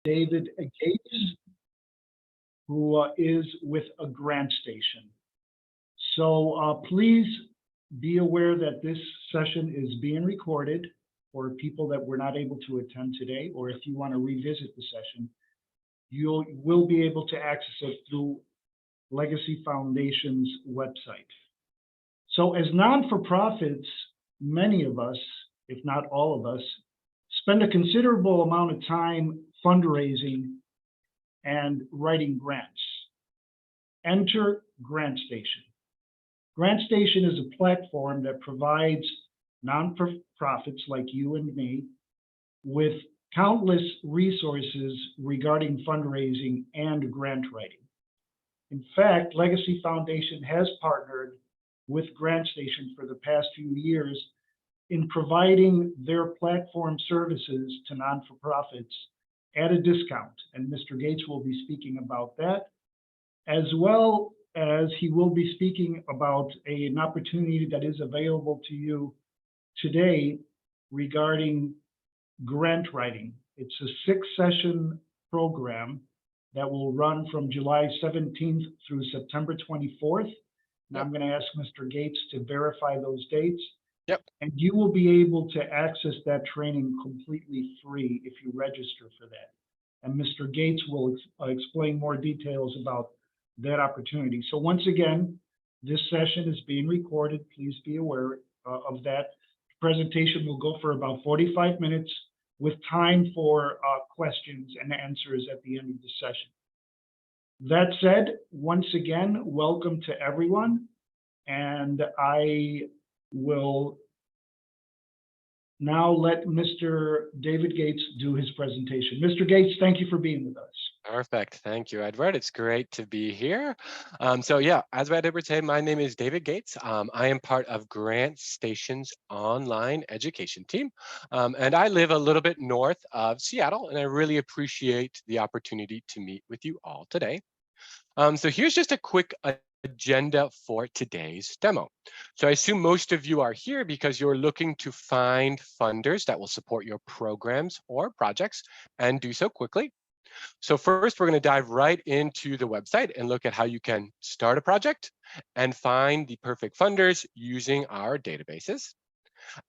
David Gates, who is with a GrantStation. So please be aware that this session is being recorded for people that were not able to attend today, or if you want to revisit the session, you will be able to access it through Legacy Foundation's website. So as non-for-profits, many of us, if not all of us, spend a considerable amount of time fundraising and writing grants. Enter GrantStation. GrantStation is a platform that provides non-profits like you and me with countless resources regarding fundraising and grant writing. In fact, Legacy Foundation has partnered with GrantStation for the past few years in providing their platform services to non-for-profits at a discount. And Mr. Gates will be speaking about that, as well as he will be speaking about an opportunity that is available to you today regarding grant writing. It's a 6-session program that will run from July 17th through September 24th. And I'm going to ask Mr. Gates to verify those dates. Yep. And you will be able to access that training completely free if you register for that. And Mr. Gates will explain more details about that opportunity. So once again, this session is being recorded. Please be aware of that. The presentation will go for about 45 minutes with time for questions and answers at the end of the session. That said, once again, welcome to everyone. And I will now let Mr. David Gates do his presentation. Mr. Gates, thank you for being with us. Perfect. Thank you, Edward. It's great to be here. So yeah, as Edward said, my name is David Gates. I am part of GrantStation's online education team. And I live a little bit north of Seattle, and I really appreciate the opportunity to meet with you all today. So here's just a quick agenda for today's demo. So I assume most of you are here because you're looking to find funders that will support your programs or projects and do so quickly. So first, we're going to dive right into the website and look at how you can start a project and find the perfect funders using our databases.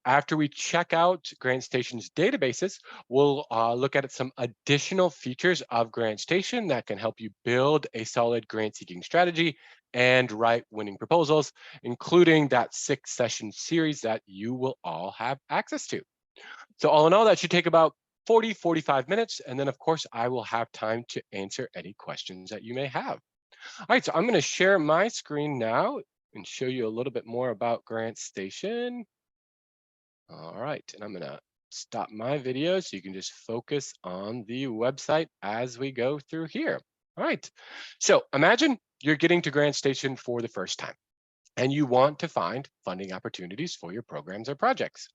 After we check out GrantStation's databases, we'll look at some additional features of GrantStation that can help you build a solid grant-seeking strategy and write winning proposals, including that 6-session series that you will all have access to. So all in all, that should take about 45 minutes. And then, of course, I will have time to answer any questions that you may have. All right, so I'm going to share my screen now and show you a little bit more about GrantStation. All right, and I'm going to stop my video so you can just focus on the website as we go through here. All right, so imagine you're getting to GrantStation for the first time and you want to find funding opportunities for your programs or projects.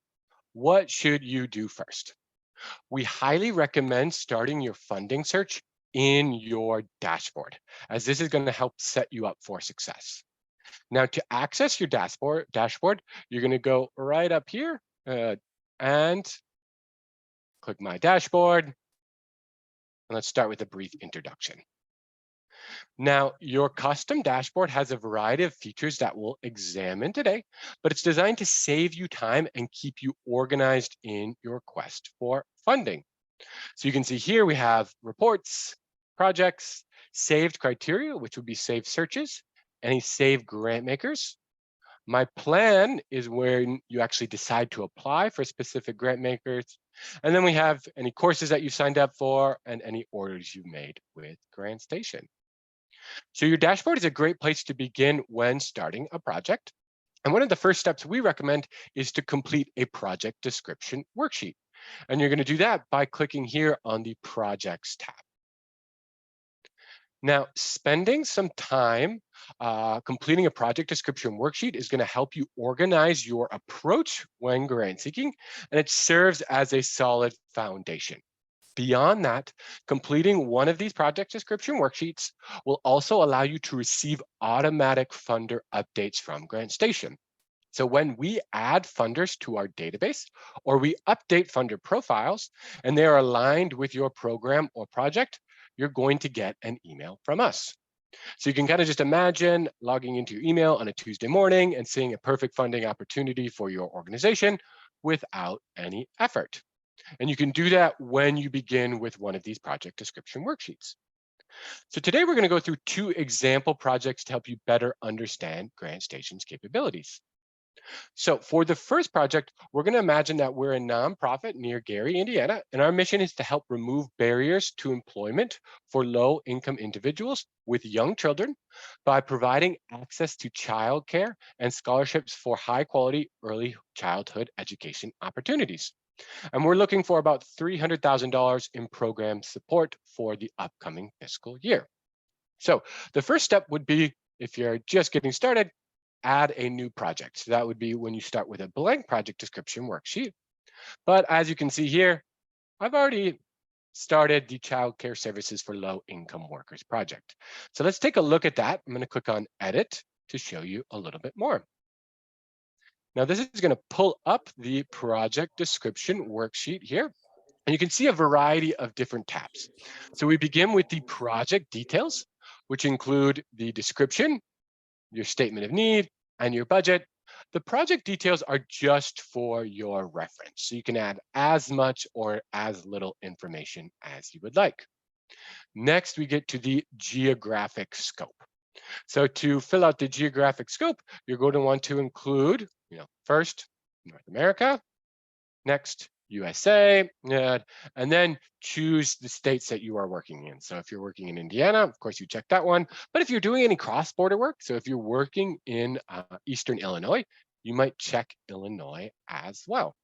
What should you do first? We highly recommend starting your funding search in your dashboard, as this is going to help set you up for success. Now, to access your dashboard, you're going to go right up here and click My Dashboard. And let's start with a brief introduction. Now, your custom dashboard has a variety of features that we'll examine today, but it's designed to save you time and keep you organized in your quest for funding. So you can see here we have reports, projects, saved criteria, which would be saved searches, any saved grant makers. My plan is when you actually decide to apply for specific grant makers. And then we have any courses that you signed up for and any orders you made with GrantStation. So your dashboard is a great place to begin when starting a project. And one of the first steps we recommend is to complete a project description worksheet. And you're going to do that by clicking here on the Projects tab. Now, spending some time completing a project description worksheet is going to help you organize your approach when grant seeking, and it serves as a solid foundation. Beyond that, completing one of these project description worksheets will also allow you to receive automatic funder updates from GrantStation. So when we add funders to our database or we update funder profiles and they are aligned with your program or project, you're going to get an email from us. So you can kind of just imagine logging into your email on a Tuesday morning and seeing a perfect funding opportunity for your organization without any effort. And you can do that when you begin with one of these project description worksheets. So today we're going to go through 2 example projects to help you better understand GrantStation's capabilities. So for the first project, we're going to imagine that we're a nonprofit near Gary, Indiana, and our mission is to help remove barriers to employment for low-income individuals with young children by providing access to childcare and scholarships for high-quality early childhood education opportunities. And we're looking for about $300,000 in program support for the upcoming fiscal year. So the first step would be, if you're just getting started, add a new project. So that would be when you start with a blank project description worksheet. But as you can see here, I've already started the Child Care Services for Low Income Workers project. So let's take a look at that. I'm going to click on Edit to show you a little bit more. Now this is going to pull up the project description worksheet here. And you can see a variety of different tabs. So we begin with the project details, which include the description, your statement of need, and your budget. The project details are just for your reference. So you can add as much or as little information as you would like. Next, we get to the geographic scope. So to fill out the geographic scope, you're going to want to include, first, North America, next, USA, and then choose the states that you are working in. So if you're working in Indiana, of course, you check that one. But if you're doing any cross-border work, so if you're working in Eastern Illinois, you might check Illinois as well.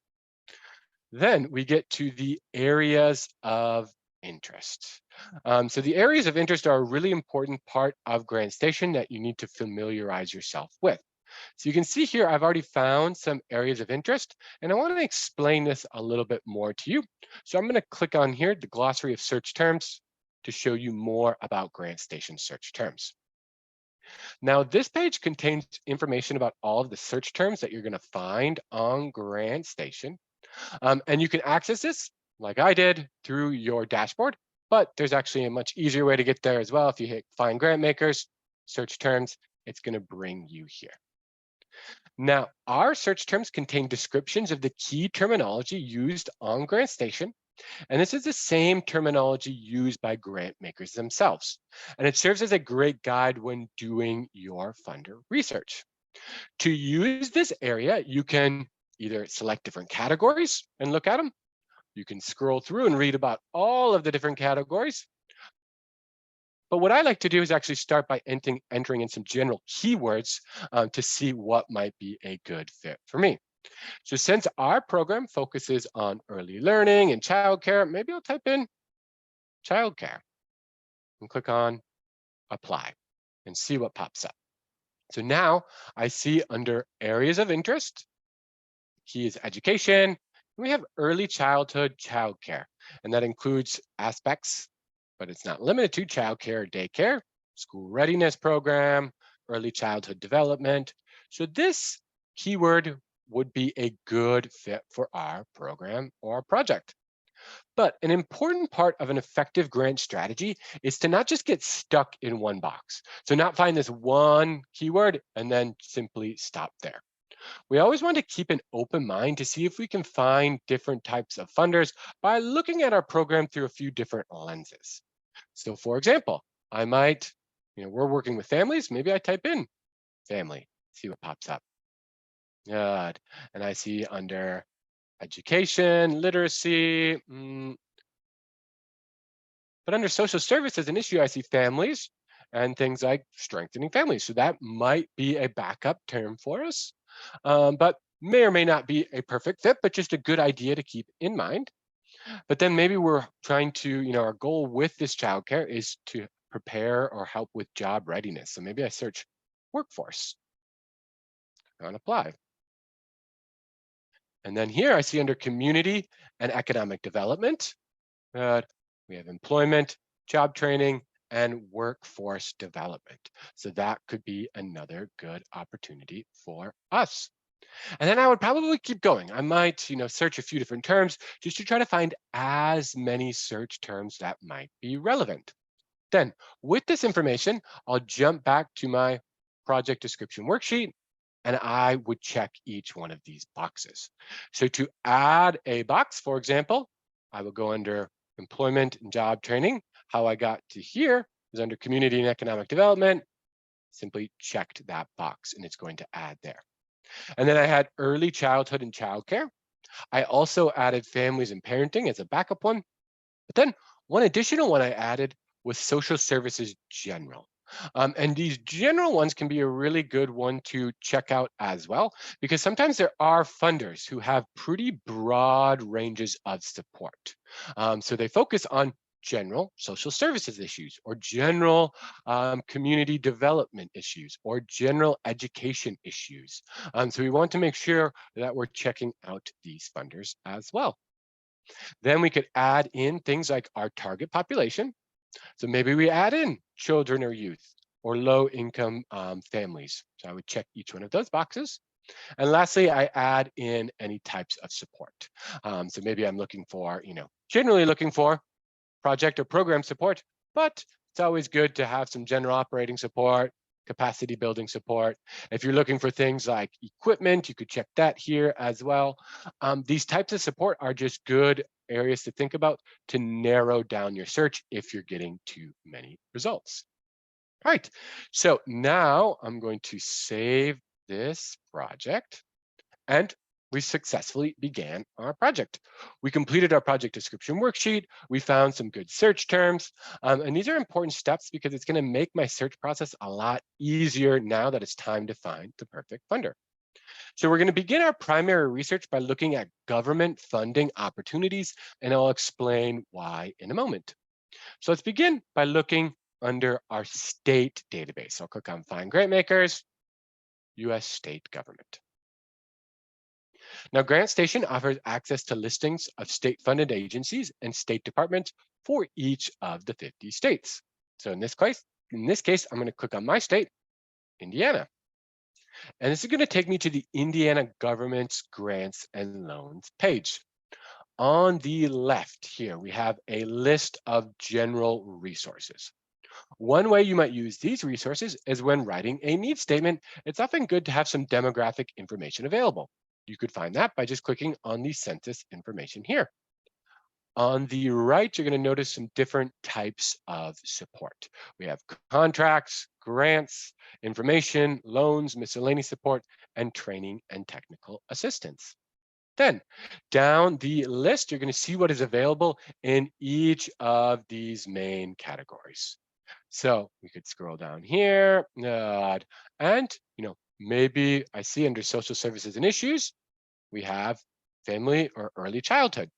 Then we get to the areas of interest. So the areas of interest are a really important part of GrantStation that you need to familiarize yourself with. So you can see here, I've already found some areas of interest, and I want to explain this a little bit more to you. So I'm going to click on here, the glossary of search terms, to show you more about GrantStation search terms. Now, this page contains information about all of the search terms that you're going to find on GrantStation. And you can access this, like I did, through your dashboard, but there's actually a much easier way to get there as well. If you hit Find Grant Makers, Search Terms, it's going to bring you here. Now, our search terms contain descriptions of the key terminology used on GrantStation, and this is the same terminology used by grant makers themselves. And it serves as a great guide when doing your funder research. To use this area, you can either select different categories and look at them. You can scroll through and read about all of the different categories. But what I like to do is actually start by entering in some general keywords to see what might be a good fit for me. So since our program focuses on early learning and childcare, maybe I'll type in childcare and click on Apply and see what pops up. So now I see under areas of interest, key is education. We have early childhood childcare, and that includes aspects, but it's not limited to childcare, daycare, school readiness program, early childhood development. So this keyword would be a good fit for our program or project. But an important part of an effective grant strategy is to not just get stuck in one box. So not find this one keyword and then simply stop there. We always want to keep an open mind to see if we can find different types of funders by looking at our program through a few different lenses. So for example, I might, we're working with families, maybe I type in family, see what pops up. Good. And I see under education, literacy, but under social services and issue, I see families and things like strengthening families. So that might be a backup term for us, but may or may not be a perfect fit, but just a good idea to keep in mind. But then maybe we're trying to, our goal with this childcare is to prepare or help with job readiness. So maybe I search workforce and apply. And then here I see under community and economic development, we have employment, job training, and workforce development. So that could be another good opportunity for us. And then I would probably keep going. I might, search a few different terms just to try to find as many search terms that might be relevant. Then with this information, I'll jump back to my project description worksheet and I would check each one of these boxes. So to add a box, for example, I will go under employment and job training. How I got to here is under community and economic development. Simply checked that box and it's going to add there. And then I had early childhood and childcare. I also added families and parenting as a backup one. But then one additional one I added was social services general. And these general ones can be a really good one to check out as well, because sometimes there are funders who have pretty broad ranges of support. So they focus on general social services issues or general community development issues or general education issues. So we want to make sure that we're checking out these funders as well. Then we could add in things like our target population. So maybe we add in children or youth or low income families. So I would check each one of those boxes. And lastly, I add in any types of support. So maybe I'm looking for, generally looking for project or program support, but it's always good to have some general operating support, capacity building support. If you're looking for things like equipment, you could check that here as well. These types of support are just good areas to think about to narrow down your search if you're getting too many results. All right, so now I'm going to save this project and we successfully began our project. We completed our project description worksheet. We found some good search terms. And these are important steps because it's going to make my search process a lot easier now that it's time to find the perfect funder. So we're going to begin our primary research by looking at government funding opportunities, and I'll explain why in a moment. So let's begin by looking under our state database. I'll click on Find Grantmakers, US State Government. Now, GrantStation offers access to listings of state-funded agencies and state departments for each of the 50 states. So in this case, I'm going to click on my state, Indiana. And this is going to take me to the Indiana government's grants and loans page. On the left here, we have a list of general resources. One way you might use these resources is when writing a needs statement. It's often good to have some demographic information available. You could find that by just clicking on the census information here. On the right, you're going to notice some different types of support. We have contracts, grants, information, loans, miscellaneous support, and training and technical assistance. Then down the list, you're going to see what is available in each of these main categories. So we could scroll down here and, maybe I see under social services and issues, we have family or early childhood.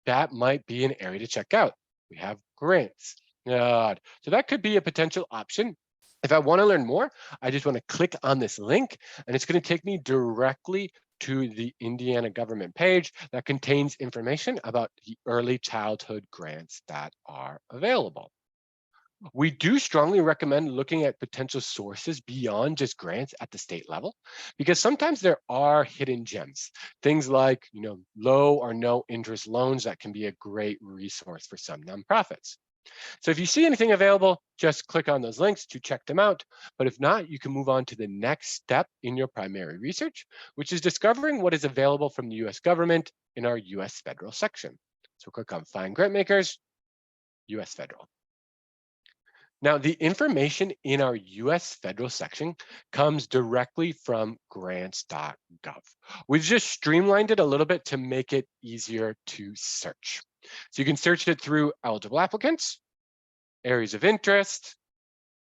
That might be an area to check out. We have grants. So that could be a potential option. If I want to learn more, I just want to click on this link and it's going to take me directly to the Indiana government page that contains information about the early childhood grants that are available. We do strongly recommend looking at potential sources beyond just grants at the state level, because sometimes there are hidden gems, things like low or no interest loans that can be a great resource for some nonprofits. So if you see anything available, just click on those links to check them out. But if not, you can move on to the next step in your primary research, which is discovering what is available from the US government in our US federal section. So click on Find Grantmakers, US Federal. Now, the information in our US federal section comes directly from grants.gov. We've just streamlined it a little bit to make it easier to search. So you can search it through eligible applicants, areas of interest,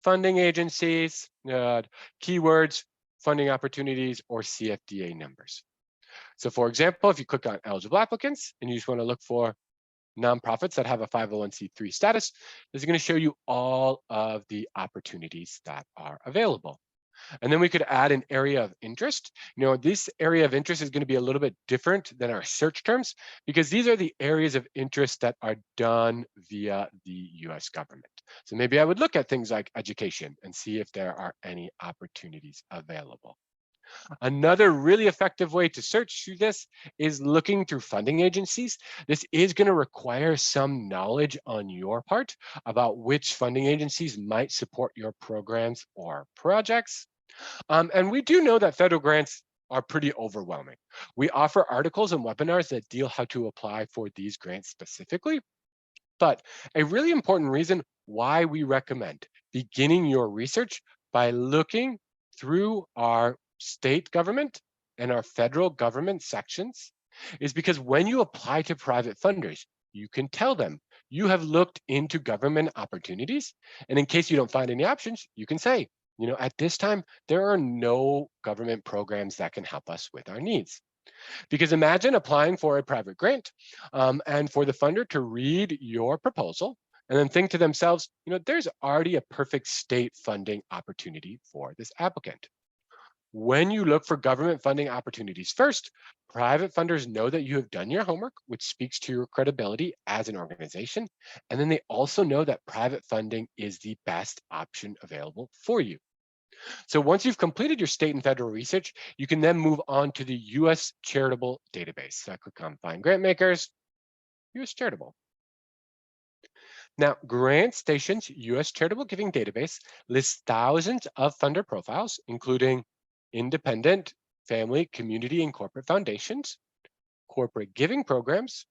funding agencies, keywords, funding opportunities, or CFDA numbers. So for example, if you click on eligible applicants and you just want to look for nonprofits that have a 501c3 status, this is going to show you all of the opportunities that are available. And then we could add an area of interest. This area of interest is going to be a little bit different than our search terms because these are the areas of interest that are done via the US government. So maybe I would look at things like education and see if there are any opportunities available. Another really effective way to search through this is looking through funding agencies. This is going to require some knowledge on your part about which funding agencies might support your programs or projects. And we do know that federal grants are pretty overwhelming. We offer articles and webinars that deal how to apply for these grants specifically. But a really important reason why we recommend beginning your research by looking through our state government and our federal government sections is because when you apply to private funders, you can tell them you have looked into government opportunities. And in case you don't find any options, you can say, at this time, there are no government programs that can help us with our needs. Because imagine applying for a private grant and for the funder to read your proposal and then think to themselves, there's already a perfect state funding opportunity for this applicant. When you look for government funding opportunities first, private funders know that you have done your homework, which speaks to your credibility as an organization. And then they also know that private funding is the best option available for you. So once you've completed your state and federal research, you can then move on to the U.S. Charitable Database. So I click on Find Grant Makers, U.S. Charitable. Now, GrantStation's U.S. Charitable Giving Database lists thousands of funder profiles, including independent, family, community, and corporate foundations, corporate giving programs,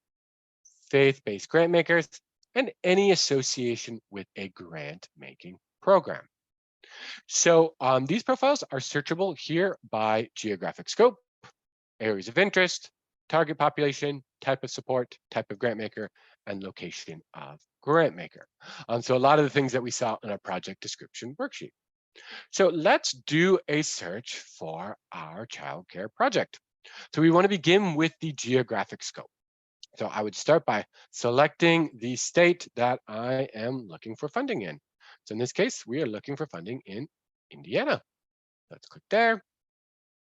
faith-based grant makers, and any association with a grant-making program. So these profiles are searchable here by geographic scope, areas of interest, target population, type of support, type of grant maker, and location of grant maker. So a lot of the things that we saw in our project description worksheet. So let's do a search for our childcare project. So we want to begin with the geographic scope. So I would start by selecting the state that I am looking for funding in. So in this case, we are looking for funding in Indiana. Let's click there.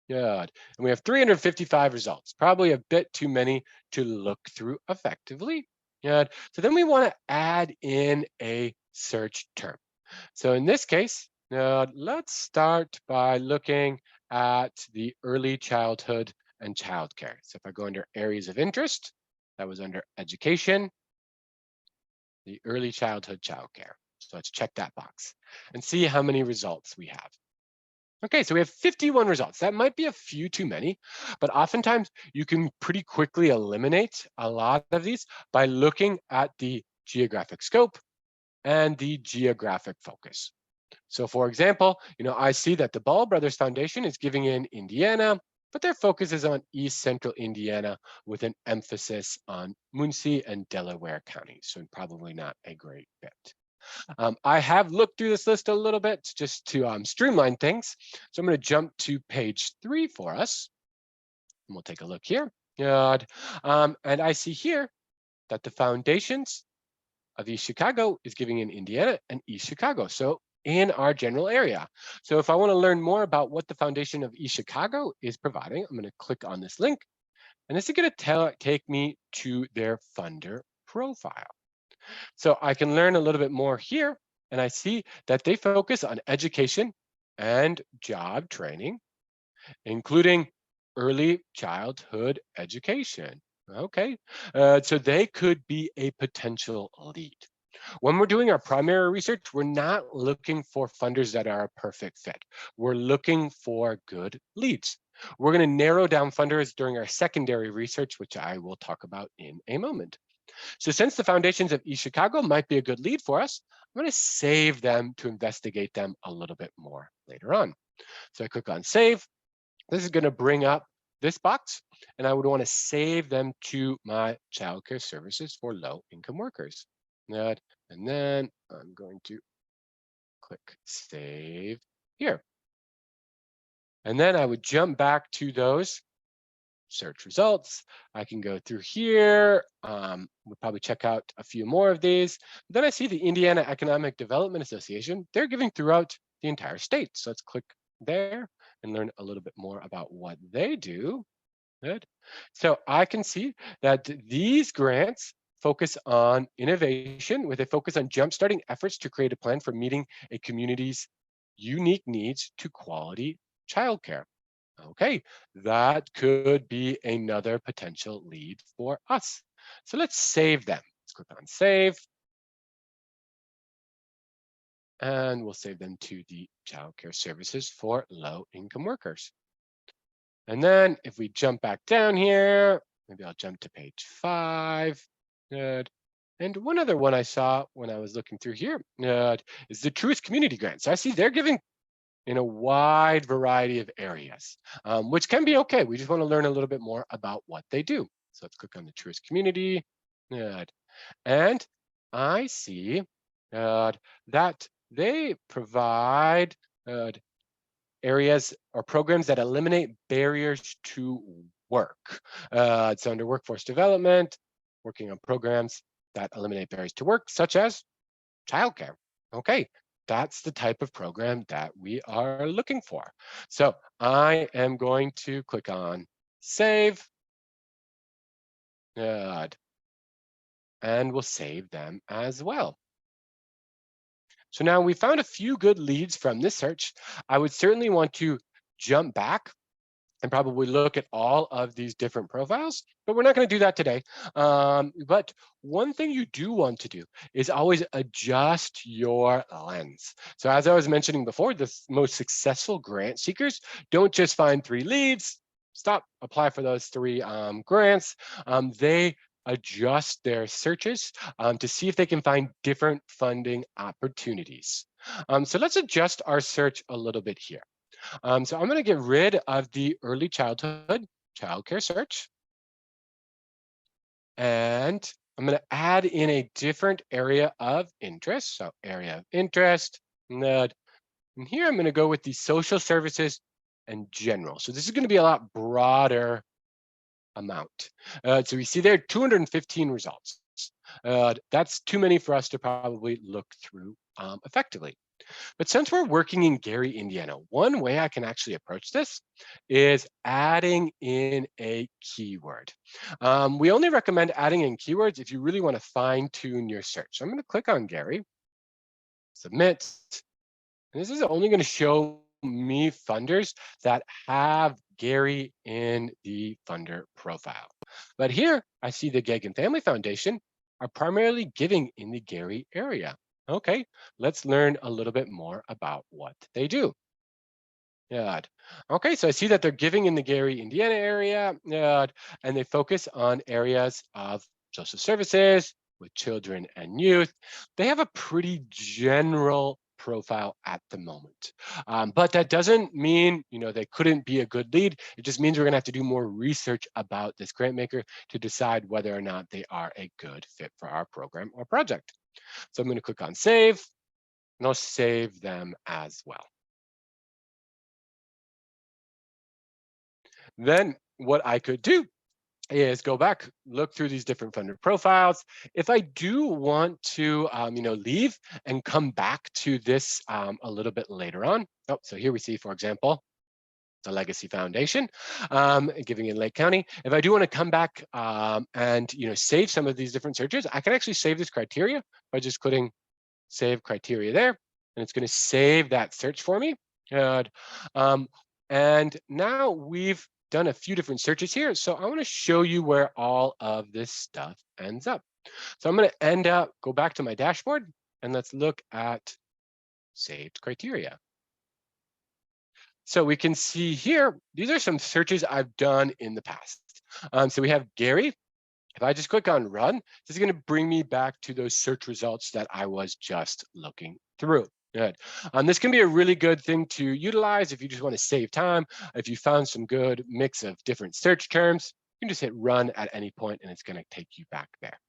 Good. And we have 355 results, probably a bit too many to look through effectively. Good. So then we want to add in a search term. So in this case, let's start by looking at the early childhood and childcare. So if I go under areas of interest, that was under education, the early childhood childcare. So let's check that box and see how many results we have. Okay, so we have 51 results. That might be a few too many, but oftentimes you can pretty quickly eliminate a lot of these by looking at the geographic scope and the geographic focus. So for example, I see that the Ball Brothers Foundation is giving in Indiana, but their focus is on East Central Indiana with an emphasis on Muncie and Delaware counties, so probably not a great fit. I have looked through this list a little bit just to streamline things. So I'm going to jump to page 3 for us. And we'll take a look here. Good. And I see here that the foundations of East Chicago is giving in Indiana and East Chicago. So in our general area. So if I want to learn more about what the foundation of East Chicago is providing, I'm going to click on this link. And this is going to take me to their funder profile. So I can learn a little bit more here, and I see that they focus on education and job training, including early childhood education. Okay, so they could be a potential lead. When we're doing our primary research, we're not looking for funders that are a perfect fit. We're looking for good leads. We're going to narrow down funders during our secondary research, which I will talk about in a moment. So since the foundations of East Chicago might be a good lead for us, I'm going to save them to investigate them a little bit more later on. So I click on save. This is going to bring up this box, and I would want to save them to my childcare services for low-income workers. And then I'm going to click save here. And then I would jump back to those search results. I can go through here. We'll probably check out a few more of these. Then I see the Indiana Economic Development Association. They're giving throughout the entire state. So let's click there and learn a little bit more about what they do. Good. So I can see that these grants focus on innovation with a focus on jumpstarting efforts to create a plan for meeting a community's unique needs to quality childcare. Okay, that could be another potential lead for us. So let's save them. Let's click on save, and we'll save them to the childcare services for low-income workers. And then if we jump back down here, maybe I'll jump to page 5. Good. And one other one I saw when I was looking through here is the Truist Community Grants. I see they're giving in a wide variety of areas, which can be okay. We just want to learn a little bit more about what they do. So let's click on the Truist Community. Good. And I see that they provide uh, areas or programs that eliminate barriers to work. It's under workforce development, working on programs that eliminate barriers to work, such as childcare. Okay, that's the type of program that we are looking for. So I am going to click on save, and we'll save them as well. So now we found a few good leads from this search. I would certainly want to jump back and probably look at all of these different profiles, but we're not going to do that today. But one thing you do want to do is always adjust your lens. So as I was mentioning before, the most successful grant seekers don't just find 3 leads, stop, apply for those 3 grants. They adjust their searches to see if they can find different funding opportunities. So let's adjust our search a little bit here. So I'm going to get rid of the early childhood childcare search, and I'm going to add in a different area of interest. So area of interest, and here I'm going to go with the social services and general. So this is going to be a lot broader amount. So we see there 215 results. That's too many for us to probably look through effectively. But since we're working in Gary, Indiana, one way I can actually approach this is adding in a keyword. We only recommend adding in keywords if you really want to fine tune your search. So I'm going to click on Gary, submit, and this is only going to show me funders that have Gary in the funder profile. But here I see the Gag and Family Foundation are primarily giving in the Gary area. Okay, let's learn a little bit more about what they do. Yeah. Okay, so I see that they're giving in the Gary, Indiana area, and they focus on areas of social services with children and youth. They have a pretty general profile at the moment, but that doesn't mean they couldn't be a good lead. It just means we're going to have to do more research about this grant maker to decide whether or not they are a good fit for our program or project. So I'm going to click on save, and I'll save them as well. Then what I could do is go back, look through these different funder profiles. If I do want to, leave and come back to this a little bit later on. Oh, so here we see, for example, the Legacy Foundation, giving in Lake County. If I do want to come back and save some of these different searches, I can actually save this criteria by just clicking Save Criteria there, and it's going to save that search for me. Good. And now we've done a few different searches here. So I want to show you where all of this stuff ends up. So I'm going to go back to my dashboard, and let's look at saved criteria. So we can see here, these are some searches I've done in the past. So we have Gary. If I just click on run, this is going to bring me back to those search results that I was just looking through. Good. This can be a really good thing to utilize if you just want to save time. If you found some good mix of different search terms, you can just hit run at any point and it's going to take you back there.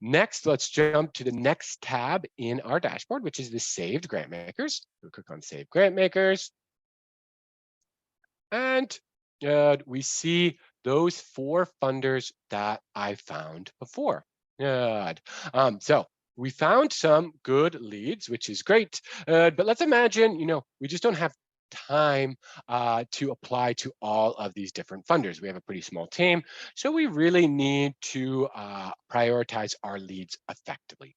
Next, let's jump to the next tab in our dashboard, which is the saved grant makers. We'll click on save grant makers. And we see those 4 funders that I found before. Good. So we found some good leads, which is great. But let's imagine, we just don't have time to apply to all of these different funders. We have a pretty small team, so we really need to prioritize our leads effectively.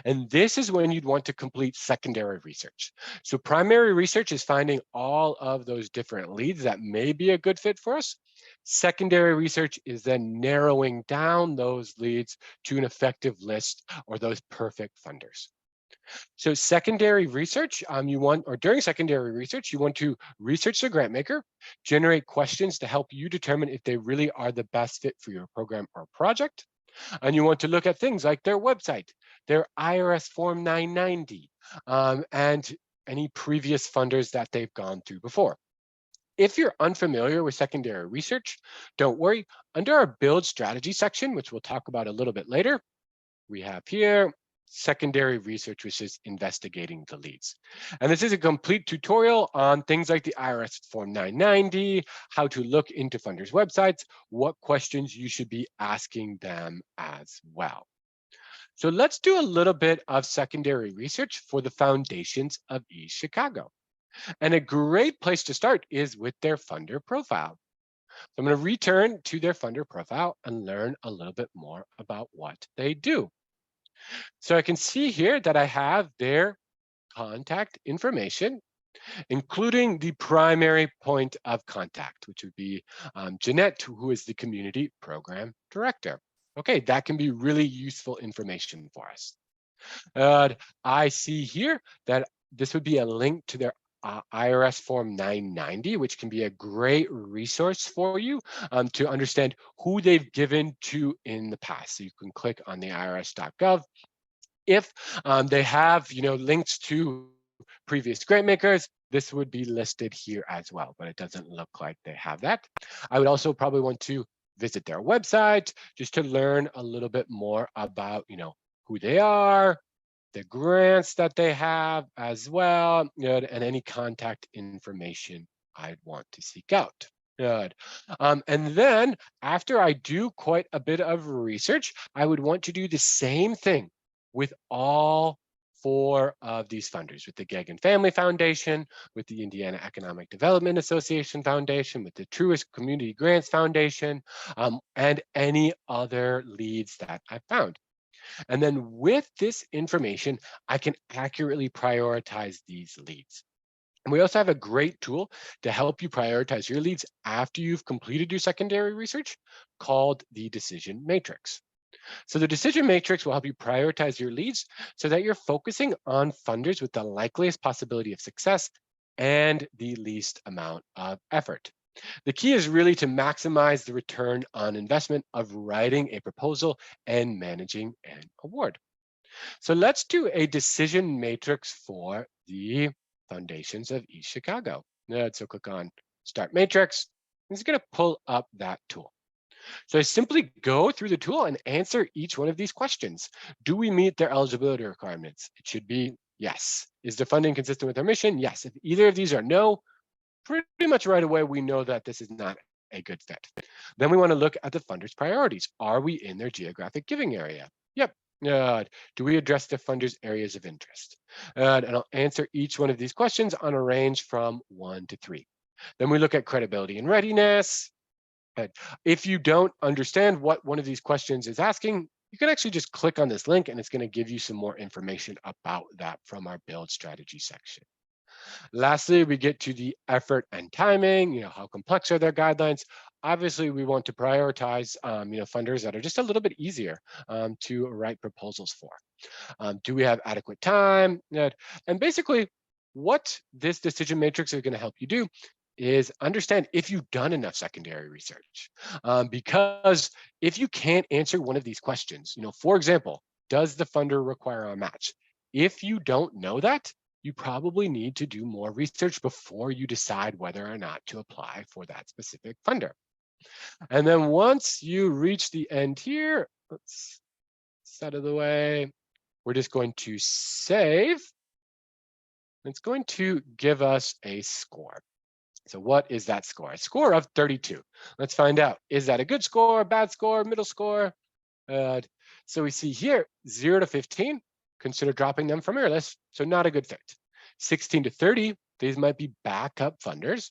And this is when you'd want to complete secondary research. So primary research is finding all of those different leads that may be a good fit for us. Secondary research is then narrowing down those leads to an effective list or those perfect funders. So secondary research, during secondary research, you want to research the grant maker, generate questions to help you determine if they really are the best fit for your program or project. And you want to look at things like their website, their IRS Form 990, and any previous funders that they've gone through before. If you're unfamiliar with secondary research, don't worry. Under our build strategy section, which we'll talk about a little bit later, we have here secondary research, which is investigating the leads. And this is a complete tutorial on things like the IRS Form 990, how to look into funders' websites, what questions you should be asking them as well. So let's do a little bit of secondary research for the foundations of East Chicago. And a great place to start is with their funder profile. So I'm going to return to their funder profile and learn a little bit more about what they do. So I can see here that I have their contact information, including the primary point of contact, which would be Jeanette, who is the community program director. Okay, that can be really useful information for us. I see here that this would be a link to their IRS Form 990, which can be a great resource for you to understand who they've given to in the past. So you can click on the irs.gov. If they have, links to previous grant makers, this would be listed here as well, but it doesn't look like they have that. I would also probably want to visit their website just to learn a little bit more about, who they are, the grants that they have as well, and any contact information I'd want to seek out. Good. And then after I do quite a bit of research, I would want to do the same thing with all 4 of these funders, with the Gagan Family Foundation, with the Indiana Economic Development Association Foundation, with the Truist Community Grants Foundation, and any other leads that I found. And then with this information, I can accurately prioritize these leads. And we also have a great tool to help you prioritize your leads after you've completed your secondary research called the Decision Matrix. So the Decision Matrix will help you prioritize your leads so that you're focusing on funders with the likeliest possibility of success and the least amount of effort. The key is really to maximize the return on investment of writing a proposal and managing an award. So let's do a decision matrix for the foundations of East Chicago. So click on Start Matrix. It's going to pull up that tool. So I simply go through the tool and answer each one of these questions. Do we meet their eligibility requirements? It should be yes. Is the funding consistent with our mission? Yes. If either of these are no, pretty much right away, we know that this is not a good fit. Then we want to look at the funder's priorities. Are we in their geographic giving area? Yep. Do we address the funder's areas of interest? And I'll answer each one of these questions on a range from 1 to 3. Then we look at credibility and readiness. If you don't understand what one of these questions is asking, you can actually just click on this link and it's going to give you some more information about that from our build strategy section. Lastly, we get to the effort and timing. How complex are their guidelines? Obviously, we want to prioritize, funders that are just a little bit easier to write proposals for. Do we have adequate time? And basically, what this decision matrix is going to help you do is understand if you've done enough secondary research. Because if you can't answer one of these questions, for example, does the funder require a match? If you don't know that, you probably need to do more research before you decide whether or not to apply for that specific funder. And then once you reach the end here, let's set out of the way, we're just going to save. It's going to give us a score. So what is that score? A score of 32. Let's find out. Is that a good score, bad score, middle score? So we see here 0 to 15. Consider dropping them from your list. So not a good fit. 16 to 30, these might be backup funders.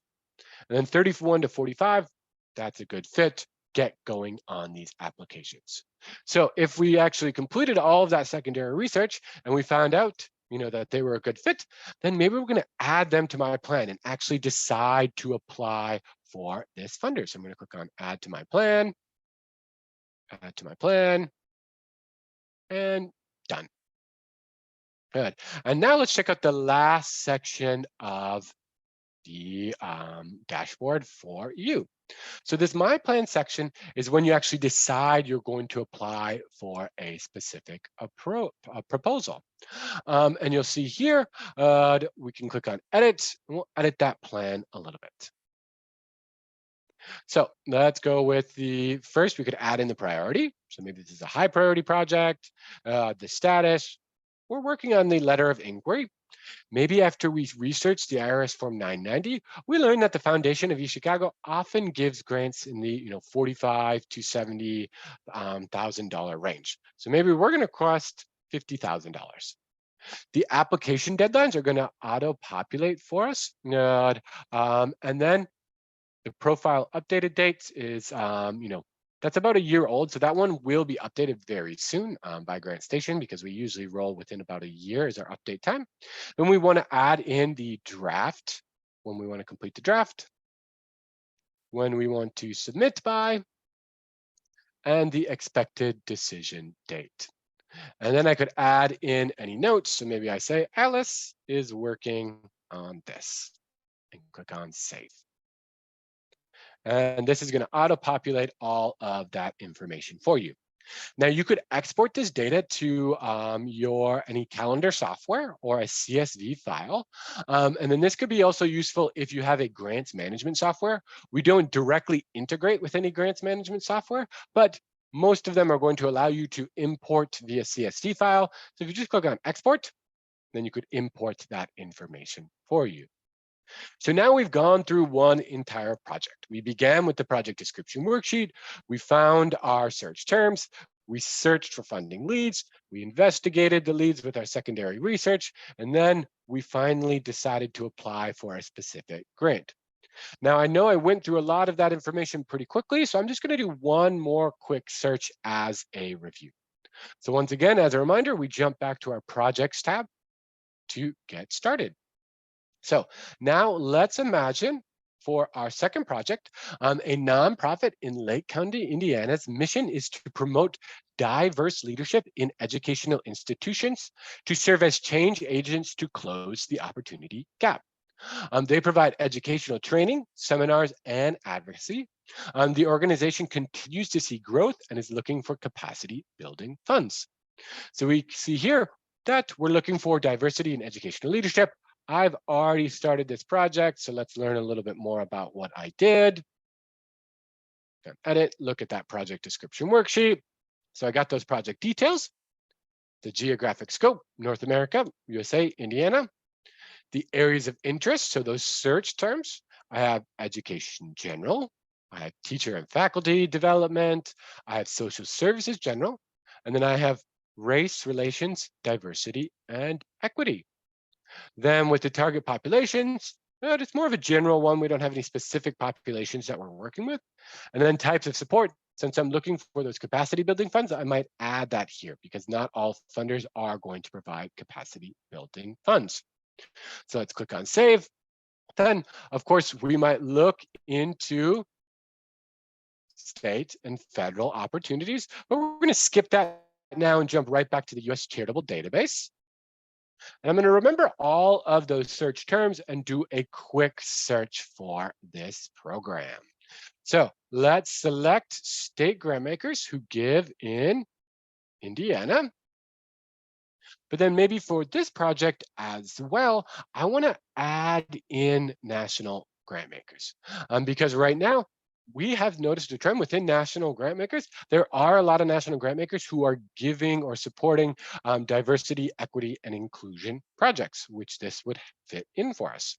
And then 31 to 45, that's a good fit. get going on these applications. So if we actually completed all of that secondary research and we found out, that they were a good fit, then maybe we're going to add them to my plan and actually decide to apply for this funder. So I'm going to click on add to my plan, and done. Good. And now let's check out the last section of the dashboard for you. So this My Plan section is when you actually decide you're going to apply for a specific proposal. And you'll see here, we can click on Edit, and we'll edit that plan a little bit. So let's go with the first, we could add in the priority. So maybe this is a high priority project, the status. We're working on the letter of inquiry. Maybe after we researched the IRS Form 990, we learned that the Foundation of East Chicago often gives grants in the $45,000 to $70,000 range. So maybe we're going to cost $50,000. The application deadlines are going to auto-populate for us, and then the profile updated date is, that's about a year old. So that one will be updated very soon by GrantStation because we usually roll within about a year as our update time. Then we want to add in the draft when we want to complete the draft, when we want to submit by, and the expected decision date. And then I could add in any notes. So maybe I say Alice is working on this and click on save. And this is going to auto-populate all of that information for you. Now you could export this data to any calendar software or a CSV file. And then this could be also useful if you have a grants management software. We don't directly integrate with any grants management software, but most of them are going to allow you to import via CSV file. So if you just click on export, then you could import that information for you. So now we've gone through one entire project. We began with the project description worksheet. We found our search terms. We searched for funding leads. We investigated the leads with our secondary research. And then we finally decided to apply for a specific grant. Now, I know I went through a lot of that information pretty quickly, so I'm just going to do one more quick search as a review. So once again, as a reminder, we jump back to our projects tab to get started. So now let's imagine for our second project, a nonprofit in Lake County, Indiana's mission is to promote diverse leadership in educational institutions to serve as change agents to close the opportunity gap. They provide educational training, seminars, and advocacy. The organization continues to see growth and is looking for capacity building funds. So we see here that we're looking for diversity in educational leadership. I've already started this project, so let's learn a little bit more about what I did. Edit, look at that project description worksheet. So I got those project details, the geographic scope, North America, USA, Indiana, the areas of interest, so those search terms. I have education general, I have teacher and faculty development, I have social services general, and then I have race relations, diversity, and equity. Then with the target populations, it's more of a general one. We don't have any specific populations that we're working with. And then types of support, since I'm looking for those capacity building funds, I might add that here because not all funders are going to provide capacity building funds. So let's click on save. Then, of course, we might look into state and federal opportunities, but we're going to skip that now and jump right back to the US Charitable Database. And I'm going to remember all of those search terms and do a quick search for this program. So let's select state grant makers who give in Indiana. But then maybe for this project as well, I want to add in national grant makers because right now we have noticed a trend within national grant makers. There are a lot of national grant makers who are giving or supporting diversity, equity, and inclusion projects, which this would fit in for us.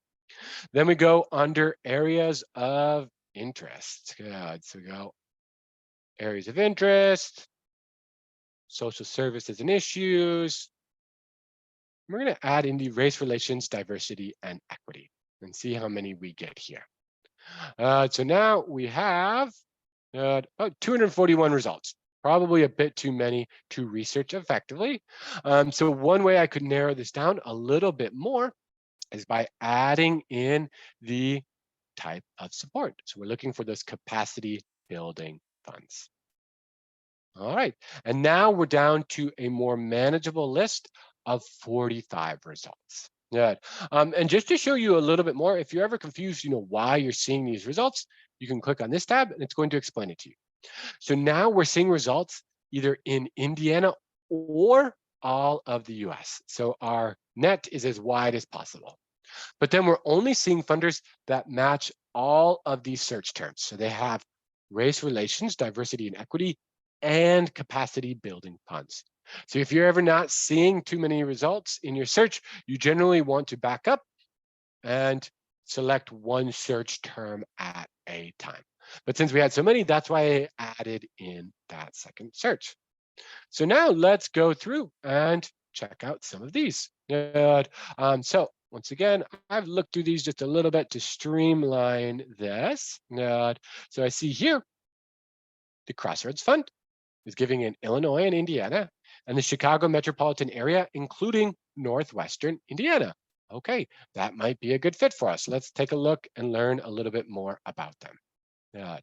Then we go under areas of interest. Good. So we go areas of interest, social services and issues. We're going to add in the race relations, diversity, and equity and see how many we get here. So now we have about 241 results. Probably a bit too many to research effectively. So one way I could narrow this down a little bit more is by adding in the type of support. So we're looking for those capacity building funds. All right, and now we're down to a more manageable list of 45 results. Yeah, and just to show you a little bit more, if you're ever confused, why you're seeing these results, you can click on this tab and it's going to explain it to you. So now we're seeing results either in Indiana or all of the US. So our net is as wide as possible. But then we're only seeing funders that match all of these search terms. So they have race relations, diversity and equity, and capacity building funds. So if you're ever not seeing too many results in your search, you generally want to back up and select one search term at a time. But since we had so many, that's why I added in that second search. So now let's go through and check out some of these. Good. So once again, I've looked through these just a little bit to streamline this. Good. So I see here the Crossroads Fund is giving in Illinois and Indiana, and the Chicago metropolitan area, including Northwestern Indiana. Okay, that might be a good fit for us. Let's take a look and learn a little bit more about them. Good.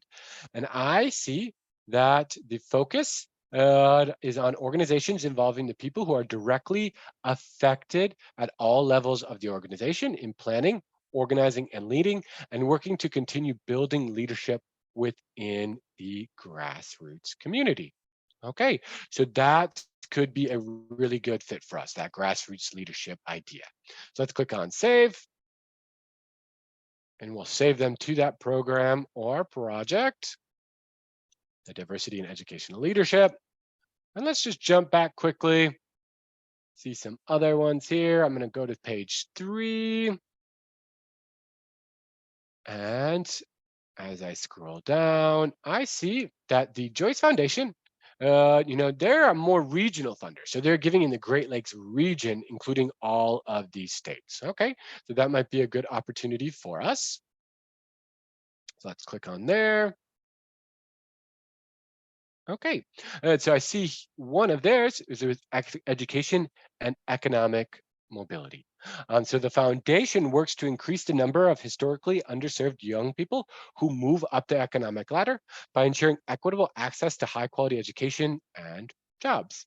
And I see that the focus is on organizations involving the people who are directly affected at all levels of the organization in planning, organizing, and leading, and working to continue building leadership within the grassroots community. Okay, so that could be a really good fit for us, that grassroots leadership idea. So let's click on save, and we'll save them to that program or project, the diversity and educational leadership. And let's just jump back quickly, see some other ones here. I'm going to go to page 3. And as I scroll down, I see that the Joyce Foundation, they're a more regional funder. So they're giving in the Great Lakes region, including all of these states. Okay, so that might be a good opportunity for us. So let's click on there. Okay, so I see one of theirs is with education and economic mobility. So the foundation works to increase the number of historically underserved young people who move up the economic ladder by ensuring equitable access to high quality education and jobs.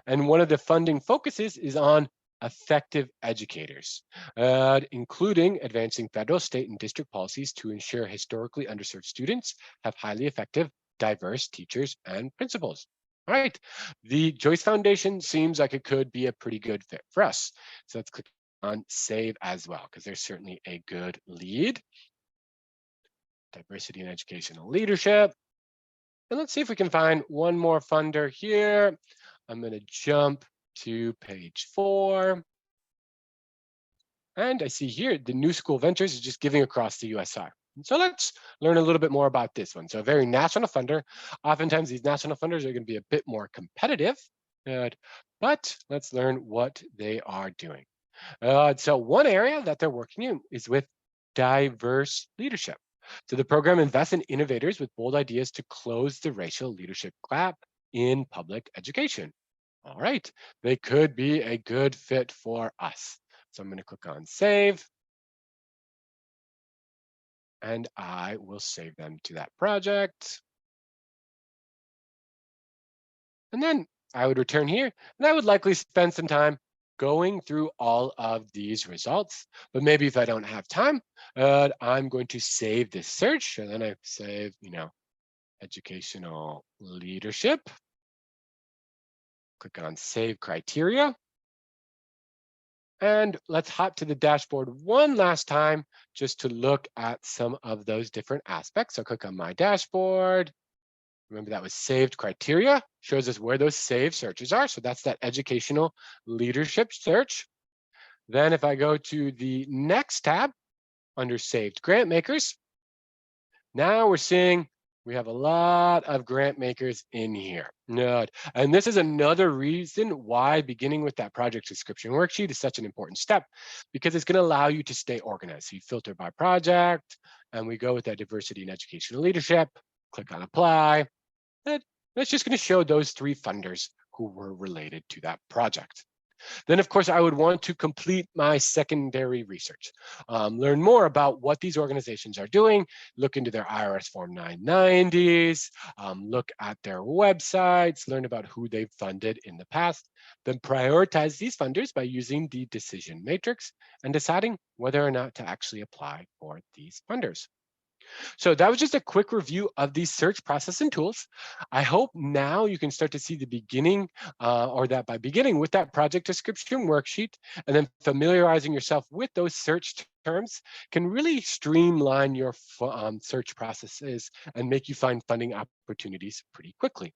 And one of the funding focuses is on effective educators, including advancing federal, state, and district policies to ensure historically underserved students have highly effective, diverse teachers and principals. All right, the Joyce Foundation seems like it could be a pretty good fit for us. So let's click on save as well, because there's certainly a good lead. Diversity and educational leadership. And let's see if we can find one more funder here. I'm going to jump to page 4. And I see here the New School Ventures is just giving across the USR. So let's learn a little bit more about this one. So a very national funder. Oftentimes these national funders are going to be a bit more competitive, but let's learn what they are doing. So one area that they're working in is with diverse leadership. So the program invests in innovators with bold ideas to close the racial leadership gap in public education. All right, they could be a good fit for us. So I'm going to click on save. And I will save them to that project. And then I would return here, and I would likely spend some time going through all of these results. But maybe if I don't have time, I'm going to save this search, and then I save, educational leadership. Click on save criteria. And let's hop to the dashboard one last time just to look at some of those different aspects. So click on my dashboard. Remember that was saved criteria, shows us where those saved searches are. So that's that educational leadership search. Then if I go to the next tab under saved grant makers, now we're seeing we have a lot of grant makers in here. Good. And this is another reason why beginning with that project description worksheet is such an important step, because it's going to allow you to stay organized. So you filter by project, and we go with that diversity and educational leadership, click on apply. And it's just going to show those 3 funders who were related to that project. Then, of course, I would want to complete my secondary research, learn more about what these organizations are doing, look into their IRS Form 990s, look at their websites, learn about who they've funded in the past, then prioritize these funders by using the decision matrix and deciding whether or not to actually apply for these funders. So that was just a quick review of these search processing tools. I hope now you can start to see the beginning or that by beginning with that project description worksheet and then familiarizing yourself with those search terms can really streamline your search processes and make you find funding opportunities pretty quickly.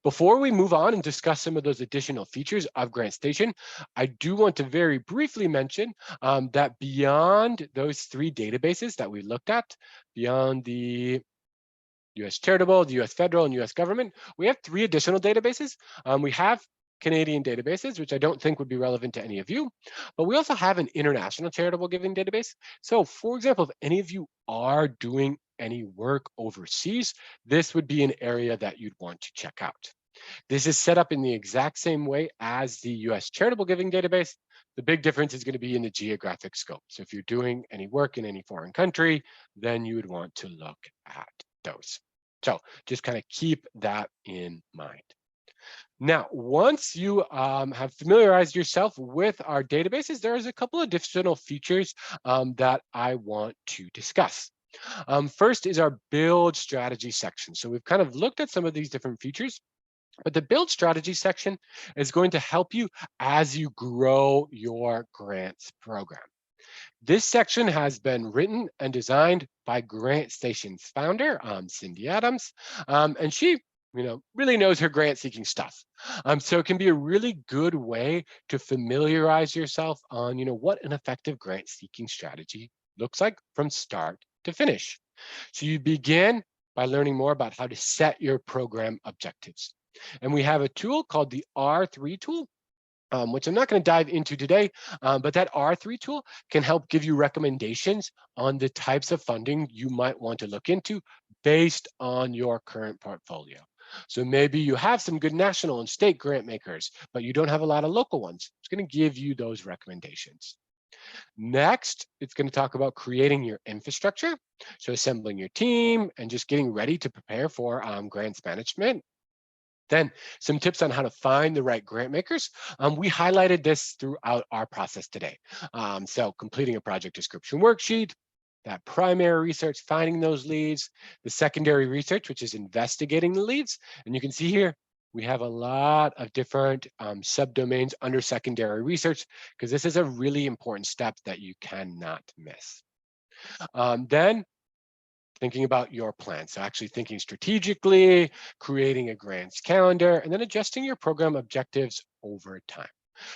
Before we move on and discuss some of those additional features of GrantStation, I do want to very briefly mention that beyond those 3 databases that we looked at, beyond the US charitable, the US federal, and US government, we have 3 additional databases. We have Canadian databases, which I don't think would be relevant to any of you, but we also have an international charitable giving database. So for example, if any of you are doing any work overseas, this would be an area that you'd want to check out. This is set up in the exact same way as the US charitable giving database. The big difference is going to be in the geographic scope. So if you're doing any work in any foreign country, then you would want to look at those. So just kind of keep that in mind. Now, once you have familiarized yourself with our databases, there's a couple of additional features that I want to discuss. First is our build strategy section. So we've kind of looked at some of these different features, but the build strategy section is going to help you as you grow your grants program. This section has been written and designed by GrantStation's founder, Cindy Adams, and she really knows her grant seeking stuff. So it can be a really good way to familiarize yourself on what an effective grant seeking strategy looks like from start to finish. So you begin by learning more about how to set your program objectives. And we have a tool called the R3 tool, which I'm not going to dive into today, but that R3 tool can help give you recommendations on the types of funding you might want to look into based on your current portfolio. So maybe you have some good national and state grant makers, but you don't have a lot of local ones. It's going to give you those recommendations. Next, it's going to talk about creating your infrastructure. So assembling your team and just getting ready to prepare for grants management. Then some tips on how to find the right grant makers. We highlighted this throughout our process today. So completing a project description worksheet, that primary research, finding those leads, the secondary research, which is investigating the leads. And you can see here, we have a lot of different subdomains under secondary research, because this is a really important step that you cannot miss. Then thinking about your plan. So actually thinking strategically, creating a grants calendar, and then adjusting your program objectives over time.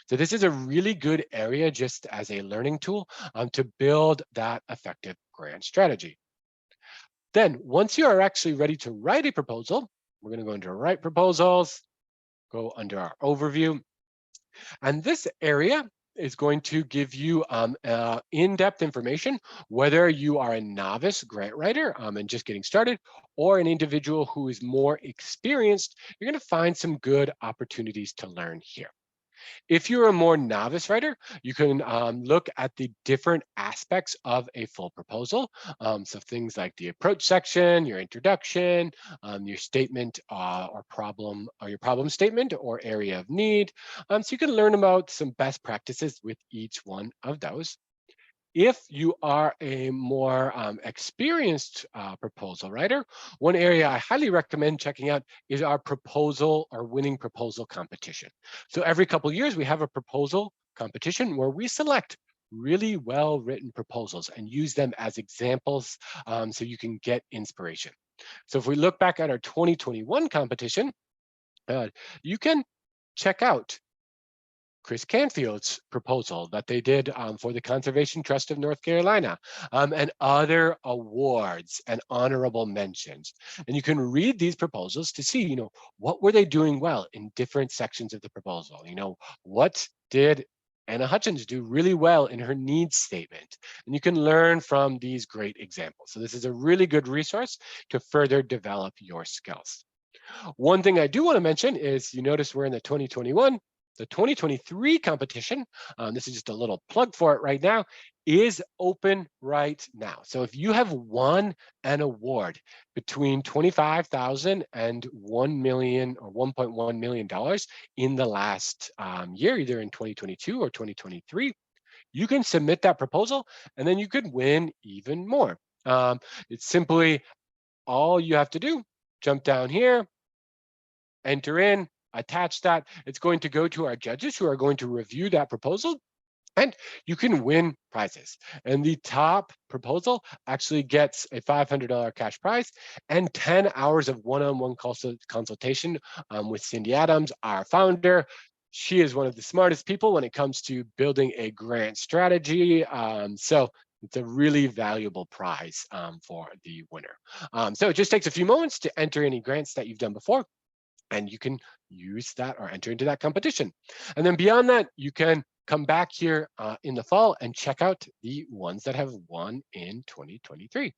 So this is a really good area just as a learning tool to build that effective grant strategy. Then once you are actually ready to write a proposal, we're going to go into write proposals, go under our overview. And this area is going to give you in-depth information, whether you are a novice grant writer and just getting started, or an individual who is more experienced. You're going to find some good opportunities to learn here. If you're a more novice writer, you can look at the different aspects of a full proposal. So things like the approach section, your introduction, your statement or your problem statement or area of need. So you can learn about some best practices with each one of those. If you are a more experienced proposal writer, one area I highly recommend checking out is our proposal or winning proposal competition. So every couple of years, we have a proposal competition where we select really well-written proposals and use them as examples so you can get inspiration. So if we look back at our 2021 competition, you can check out Chris Canfield's proposal that they did for the Conservation Trust of North Carolina and other awards and honorable mentions. And you can read these proposals to see, what were they doing well in different sections of the proposal? What did Anna Hutchins do really well in her needs statement. And you can learn from these great examples. So this is a really good resource to further develop your skills. One thing I do want to mention is you notice we're in the 2021. The 2023 competition, this is just a little plug for it right now, is open right now. So if you have won an award between $25,000 and $1 million or $1.1 million in the last year, either in 2022 or 2023, you can submit that proposal and then you could win even more. It's simply all you have to do, jump down here, enter in, attach that. It's going to go to our judges who are going to review that proposal, and you can win prizes. And the top proposal actually gets a $500 cash prize and 10 hours of one-on-one consultation with Cindy Adams, our founder. She is one of the smartest people when it comes to building a grant strategy. So it's a really valuable prize for the winner. So it just takes a few moments to enter any grants that you've done before, and you can use that or enter into that competition. And then beyond that, you can come back here in the fall and check out the ones that have won in 2023.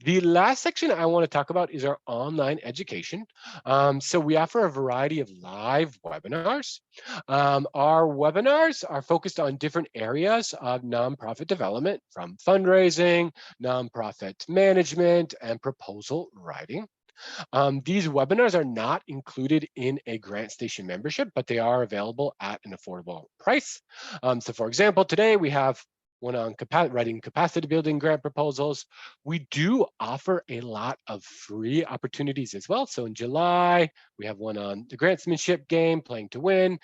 The last section I want to talk about is our online education. So we offer a variety of live webinars. Our webinars are focused on different areas of nonprofit development, from fundraising, nonprofit management, and proposal writing. These webinars are not included in a GrantStation membership, but they are available at an affordable price. So for example, today we have one on writing capacity building grant proposals. We do offer a lot of free opportunities as well. So in July, we have one on the grantsmanship game, playing to win.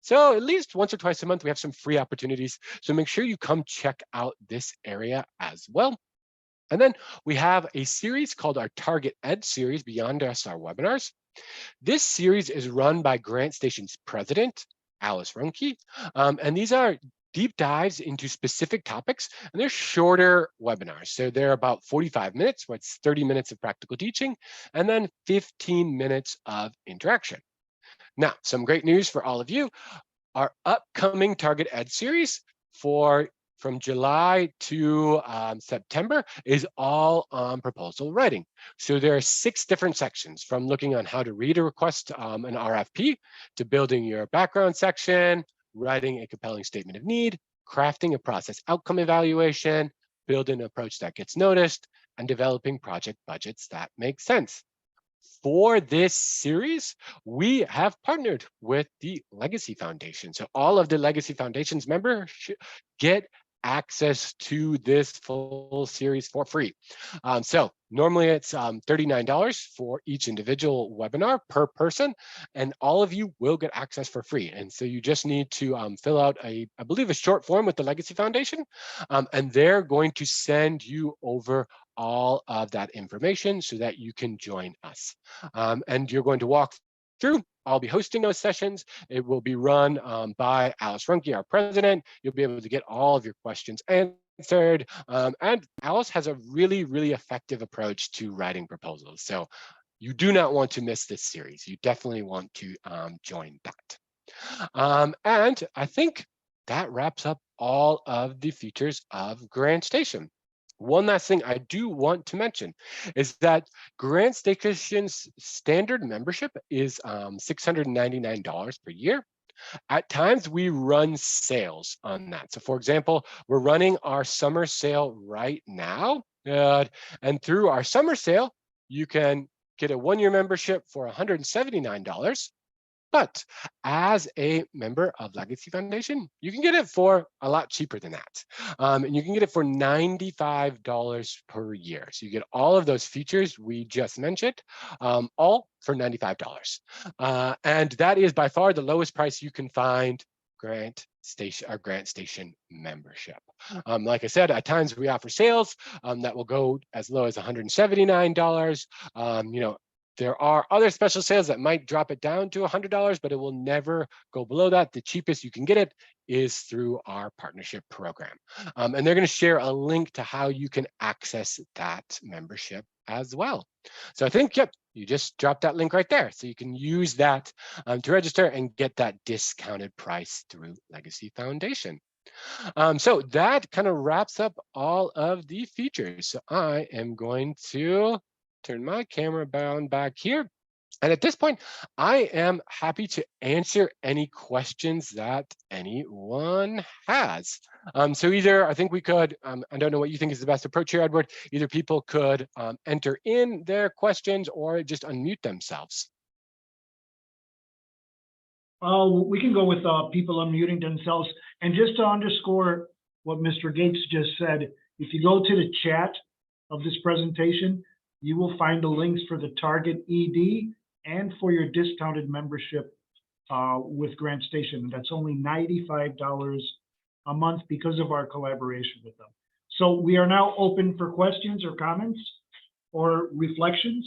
So at least once or twice a month, we have some free opportunities. So make sure you come check out this area as well. And then we have a series called our Target Ed series, Beyond Us, our webinars. This series is run by GrantStation's president, Alice Runke. And these are deep dives into specific topics, and they're shorter webinars. So they're about 45 minutes, where it's 30 minutes of practical teaching, and then 15 minutes of interaction. Now, some great news for all of you. Our upcoming Target Ed series from July to September is all on proposal writing. So there are 6 different sections, from looking on how to read a request, an RFP, to building your background section, writing a compelling statement of need, crafting a process outcome evaluation, building an approach that gets noticed, and developing project budgets that make sense. For this series, we have partnered with the Legacy Foundation. So all of the Legacy Foundation's members get access to this full series for free. So normally it's $39 for each individual webinar per person, and all of you will get access for free. And so you just need to fill out I believe, a short form with the Legacy Foundation, and they're going to send you over all of that information so that you can join us. And you're going to walk through. I'll be hosting those sessions. It will be run by Alice Runke, our president. You'll be able to get all of your questions answered. And Alice has a really, really effective approach to writing proposals. So you do not want to miss this series. You definitely want to join that. And I think that wraps up all of the features of GrantStation. One last thing I do want to mention is that GrantStation's standard membership is $699 per year. At times, we run sales on that. So for example, we're running our summer sale right now. And through our summer sale, you can get a 1-year membership for $179. But as a member of Legacy Foundation, you can get it for a lot cheaper than that. And you can get it for $95 per year. So you get all of those features we just mentioned, all for $95. And that is by far the lowest price you can find GrantStation membership. Like I said, at times we offer sales that will go as low as $179. There are other special sales that might drop it down to $100, but it will never go below that. The cheapest you can get it is through our partnership program. And they're going to share a link to how you can access that membership as well. So I think, yep, you just drop that link right there. So you can use that to register and get that discounted price through Legacy Foundation. So that kind of wraps up all of the features. So I am going to turn my camera back here. And at this point, I am happy to answer any questions that anyone has. So either I think we could, I don't know what you think is the best approach here, Edward. Either people could enter in their questions or just unmute themselves. We can go with people unmuting themselves. And just to underscore what Mr. Gates just said, if you go to the chat of this presentation, you will find the links for the Target ED and for your discounted membership with GrantStation. That's only $95 a month because of our collaboration with them. So we are now open for questions or comments or reflections.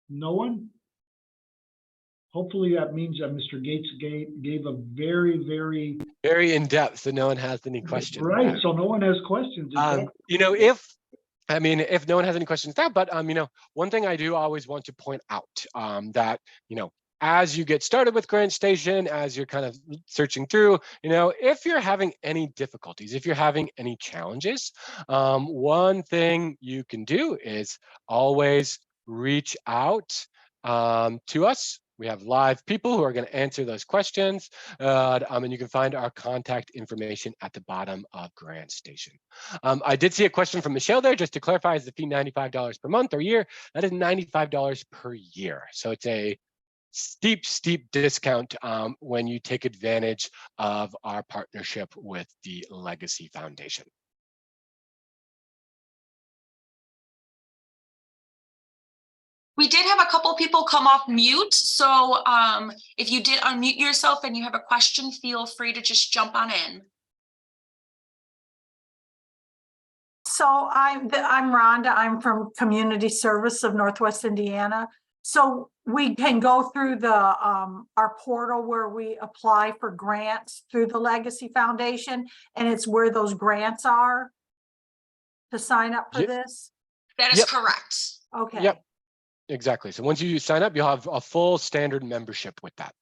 No one? Hopefully that means that Mr. Gates gave a very in-depth, so no one has any questions. Right, so no one has questions. You know, if no one has any questions now, but you know, one thing I do always want to point out that, you know, as you get started with GrantStation, as you're kind of searching through, you know, if you're having any difficulties, if you're having any challenges, one thing you can do is always reach out to us. We have live people who are going to answer those questions, and you can find our contact information at the bottom of GrantStation. I did see a question from Michelle there. Just to clarify, is the fee $95 per month or year? That is $95 per year. So it's a steep discount when you take advantage of our partnership with the Legacy Foundation. We did have a couple people come off mute. So if you did unmute yourself and you have a question, feel free to just jump on in. So I'm Rhonda. I'm from Community Service of Northwest Indiana. So we can go through the our portal where we apply for grants through the Legacy Foundation, and it's where those grants are to sign up for this. That is correct. Okay. Yep. Exactly. So once you sign up, you'll have a full standard membership with that.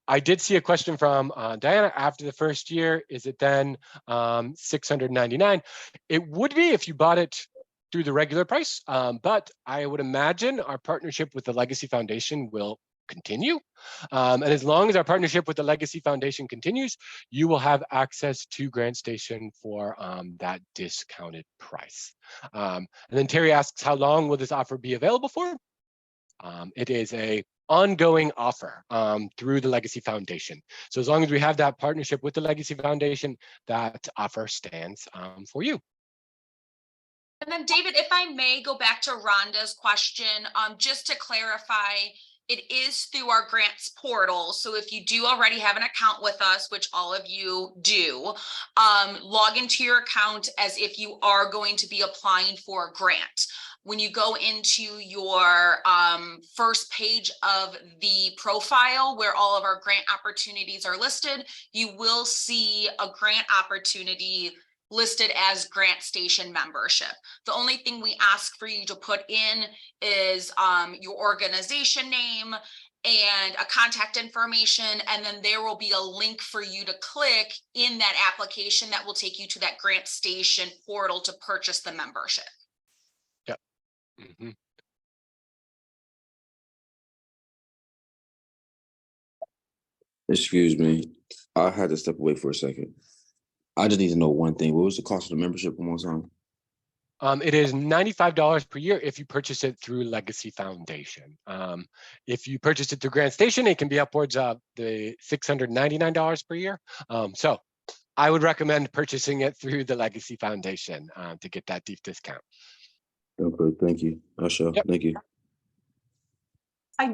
I did see a question from Diana. After the first year, is it then $699? It would be if you bought it through the regular price, but I would imagine our partnership with the Legacy Foundation will continue. And as long as our partnership with the Legacy Foundation continues, you will have access to GrantStation for that discounted price. And then Terry asks, how long will this offer be available for? It is a ongoing offer through the Legacy Foundation. So as long as we have that partnership with the Legacy Foundation, that offer stands for you. And then David, if I may go back to Rhonda's question, just to clarify, it is through our grants portal. So if you do already have an account with us, which all of you do, log into your account as if you are going to be applying for a grant. When you go into your first page of the profile where all of our grant opportunities are listed, you will see a grant opportunity listed as GrantStation membership. The only thing we ask for you to put in is your organization name and a contact information, and then there will be a link for you to click in that application that will take you to that GrantStation portal to purchase the membership. Yep. Mm-hmm. Excuse me. I had to step away for a second. I just need to know one thing. What was the cost of the membership one more time? It is $95 per year if you purchase it through Legacy Foundation. If you purchase it through GrantStation, it can be upwards of the $699 per year. So I would recommend purchasing it through the Legacy Foundation to get that deep discount. Okay, thank you. Asha, Yep. Thank you. I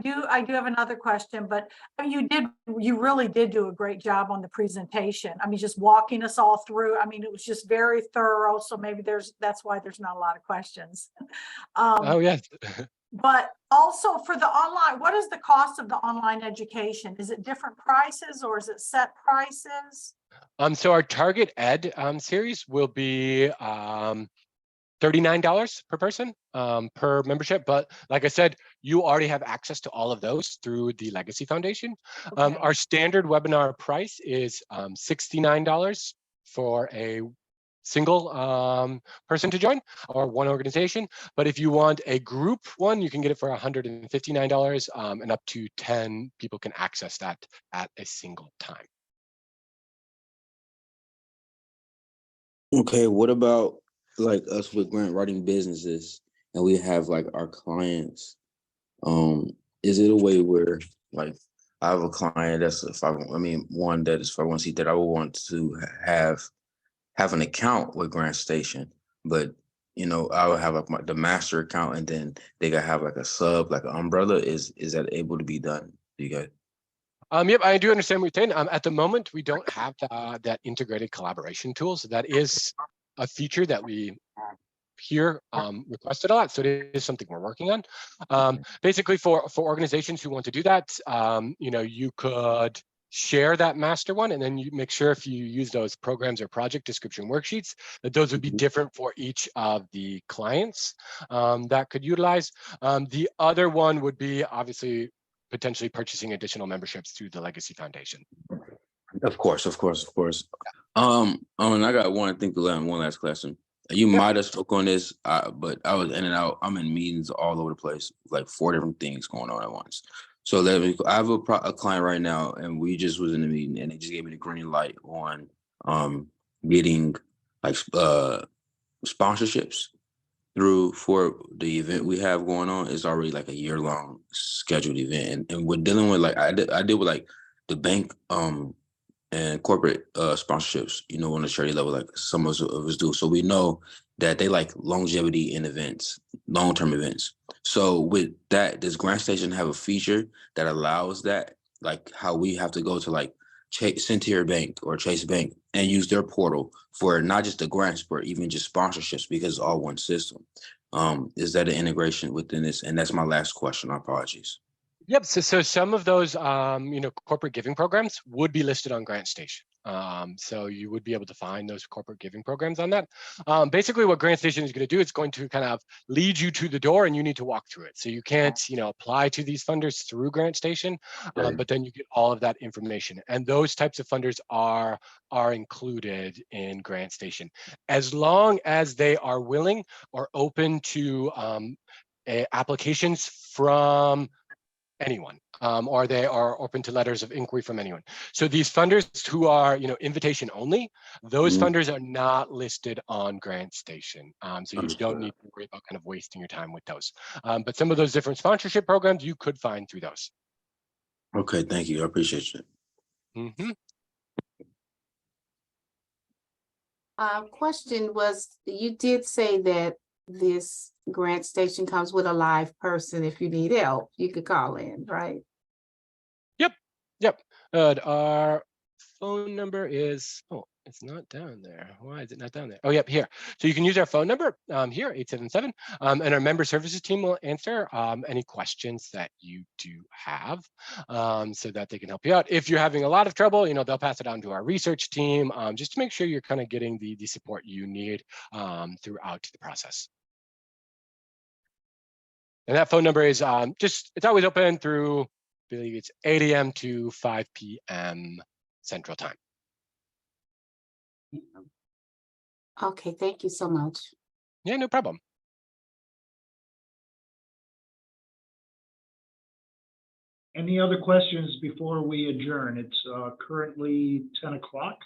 do have another question, but you really did do a great job on the presentation. I mean, just walking us all through. I mean, it was just very thorough. So maybe that's why there's not a lot of questions. Oh yes. But also for the online, what is the cost of the online education? Is it different prices or is it set prices? So our Target Ed series will be $39 per person per membership. But like I said, you already have access to all of those through the Legacy Foundation. Okay. Our standard webinar price is $69 for a single person to join or one organization. But if you want a group one, you can get it for $159 and up to 10 people can access that at a single time. Okay, what about like us with grant writing businesses and we have like our clients? Is it a way where like I have a client that's one that is 501c that I would want to have an account with GrantStation, but you know, I would have like the master account and then they gotta have like a sub, like an umbrella. Is that able to be done? Do you guys? Yep, I do understand what you're saying. At the moment, we don't have that integrated collaboration tool. So that is a feature that we hear requested a lot. So it is something we're working on. Basically, for organizations who want to do that, you know, you could share that master one, and then you make sure if you use those programs or project description worksheets, that those would be different for each of the clients that could utilize. The other one would be obviously potentially purchasing additional memberships through the Legacy Foundation. Of course. And I got one last question. You might have spoke on this, but I was in and out. I'm in meetings all over the place, like 4 different things going on at once. So I have a client right now, and we just was in a meeting, and they just gave me the green light on getting like sponsorships for the event we have going on. Is already like a year-long scheduled event, and we're dealing with like I deal with like the bank and corporate sponsorships, you know, on the charity level, like some of us do. So we know that they like longevity in events, long-term events. So with that, does GrantStation have a feature that allows that, like how we have to go to like Centier Bank or Chase Bank and use their portal for not just the grants, but even just sponsorships because it's all one system? Is that an integration within this? And that's my last question. Apologies. Yep. So some of those, you know, corporate giving programs would be listed on GrantStation. So you would be able to find those corporate giving programs on that. Basically, what GrantStation is going to do, it's going to kind of lead you to the door, and you need to walk through it. So you can't, you know, apply to these funders through GrantStation, but then you get all of that information. And those types of funders are included in GrantStation, as long as they are willing or open to applications from anyone, or they are open to letters of inquiry from anyone. So these funders who are, you know, invitation only, those funders are not listed on GrantStation. So you don't need to worry about kind of wasting your time with those. But some of those different sponsorship programs you could find through those. Okay, thank you. I appreciate you. Question was, you did say that this GrantStation comes with a live person. If you need help, you could call in, right? Yep. Our phone number is, oh, it's not down there. Why is it not down there? Oh, yep, here. So you can use our phone number here, 877, and our member services team will answer any questions that you do have so that they can help you out. If you're having a lot of trouble, you know, they'll pass it on to our research team just to make sure you're kind of getting the support you need throughout the process. And that phone number is it's always open through, I believe it's 8 a.m. to 5 p.m. Central Time. Okay, thank you so much. Yeah, no problem. Any other questions before we adjourn? It's currently 10 o'clock.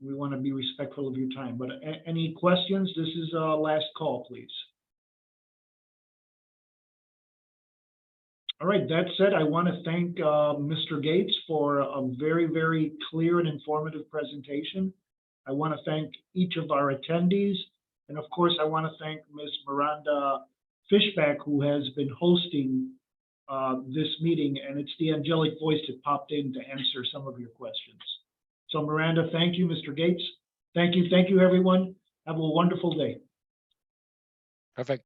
We want to be respectful of your time, but any questions? This is last call, please. All right, that said, I want to thank Mr. Gates for a very, very clear and informative presentation. I want to thank each of our attendees. And of course, I want to thank Ms. Miranda Fishback, who has been hosting this meeting. And it's the angelic voice that popped in to answer some of your questions. So Miranda, thank you. Mr. Gates, thank you. Thank you, everyone. Have a wonderful day. Perfect.